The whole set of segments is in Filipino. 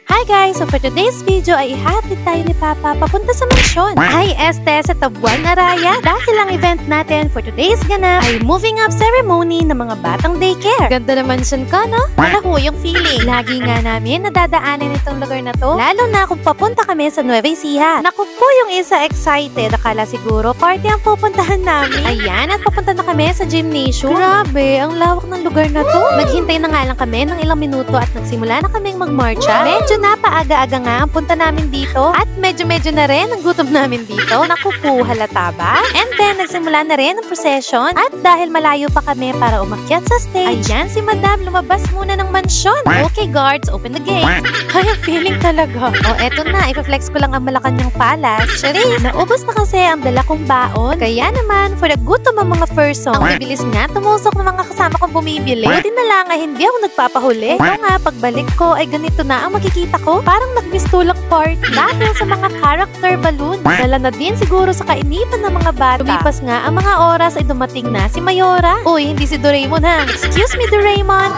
Hi guys! So for today's video ay ihatid tayo ni Papa papunta sa mansyon. Ay Este sa Tabuan Araya dahil ang event natin for today's ganap ay moving up ceremony ng mga batang daycare. Ganda na mansyon ka, no? Ako yung feeling. Lagi nga namin nadadaanan itong lugar na to. Lalo na kung papunta kami sa Nueva Ecija. Naku po yung isa excited. Akala siguro party ang pupuntahan namin. Ayan at papunta na kami sa gymnasium. Grabe, ang lawak ng lugar na to. Naghintay na nga lang kami ng ilang minuto at nagsimula na kaming magmarcha. Medyo napaaga-aga nga ang punta namin dito at medyo na rin ang gutom namin dito. Naku po, halata ba? And then, nagsimula na rin ang procession at dahil malayo pa kami para umakyat sa stage, ayan si Madam lumabas muna ng mansyon. Okay guards, open the gate. Ay, ang feeling talaga. O, eto na, ipaflex ko lang ang Malacanang Palace. Charis, naubos na kasi ang dala kong baon. Kaya naman, for the gutom ang mga person, ang bibilis nga tumusok ng mga kasama kong bumibili. Buti na lang ay hindi ako nagpapahuli. Ito nga, pagbalik ko ay ganito na ang makikita ko. Parang nagmistulak party dahil sa mga character balloon. Dala na din siguro sa kainipan ng mga bata. Lumipas nga ang mga oras ay dumating na si Mayora. Uy, hindi si Doraemon ha. Excuse me, Doraemon.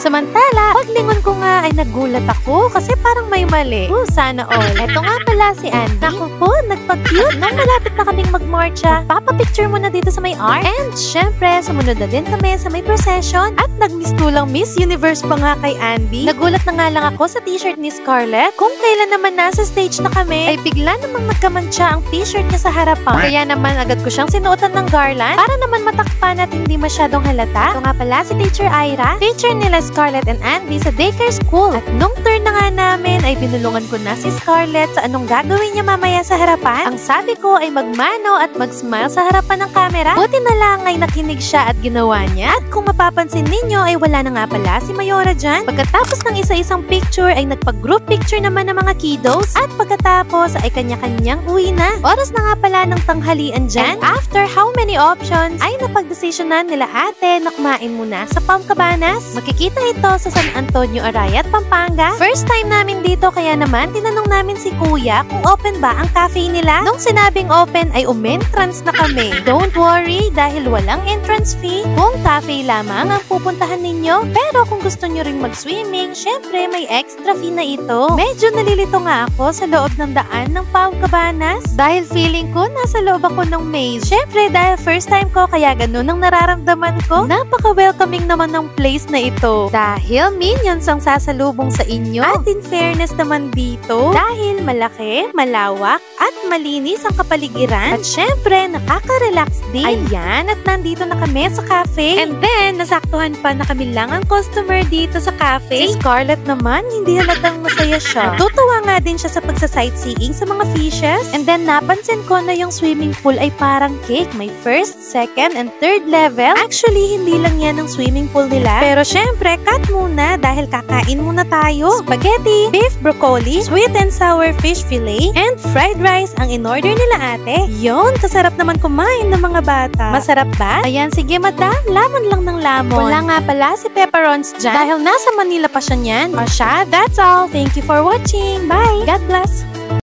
Samantala, paglingon ko nga ay nagulat ako kasi parang may mali. Sana all. Eto nga pala si Andy. Naku po, nagpag-cute. Nung malapit na kaming magmarcha, papapicture muna dito sa may art. And syempre, sumunod na din kami sa may procession at nagmistulang Miss Universe pa nga kay Andy. Nagulat na nga lang ako sa t-shirt ni Scarlett. Kung kailan naman nasa stage na kami, ay bigla namang nagkamantsa ang t-shirt niya sa harapan. Kaya naman agad ko siyang sinuotan ng garland para naman matakpan at hindi masyadong halata. Ito nga pala si Teacher Ira. Teacher nila Scarlett and Andy sa daycare school. At nung turn na nga namin ay binulungan ko na si Scarlett sa anong gagawin niya mamaya sa harapan. Ang sabi ko ay magmano at mag-smile sa harapan ng camera. Buti na lang ay nakinig siya at ginawa niya. At kung mapapansin ninyo ay wala na nga pala si Mayora dyan. Pagkatapos ng isa-isang picture ay nagpag-group picture naman ng mga kiddos. At pagkatapos ay kanya-kanyang uwi na. Oras na nga pala ng tanghalian dyan. And after how many options ay napag-desisyonan nila ate na kumain muna sa Palm Cabanas. Makikita ito sa San Antonio Arayat, Pampanga. First time namin dito kaya naman tinanong namin si Kuya kung open ba ang cafe nila. Nung sinabing open ay umentrance na kami. Don't worry dahil walang entrance fee kung cafe lamang ang pupuntahan ninyo. Pero kung gusto nyo ring mag-swimming, syempre may extra fee na ito. Medyo nalilito nga ako sa loob ng daan ng Palm Cabanas dahil feeling ko nasa loob ako ng maze. Syempre dahil first time ko kaya ganun ang nararamdaman ko. Napaka-welcoming naman ng place na ito. Dahil minions ang sasalubong sa inyo. At in fairness naman dito, dahil malaki, malawak, at malinis ang kapaligiran. At syempre, nakaka-relax din. Ayan, at nandito na kami sa cafe. And then, nasaktuhan pa na kami lang ang customer dito sa cafe. Si Scarlett naman, hindi halatang masaya siya. Natutuwa nga din siya sa pagsa-sightseeing sa mga fishes. And then, napansin ko na yung swimming pool ay parang cake. May first, second, and third level. Actually, hindi lang yan ang swimming pool nila. Pero syempre, cut muna dahil kakain muna tayo. Spaghetti, beef broccoli, sweet and sour fish fillet, and fried rice ang in-order nila ate. Yon, kasarap naman kumain ng mga bata. Masarap ba? Ayan, sige madam, lamon lang ng lamon. Wala nga pala si Pepperons dyan dahil nasa Manila pa siya niyan. O siya, that's all. Thank you for watching. Bye! God bless!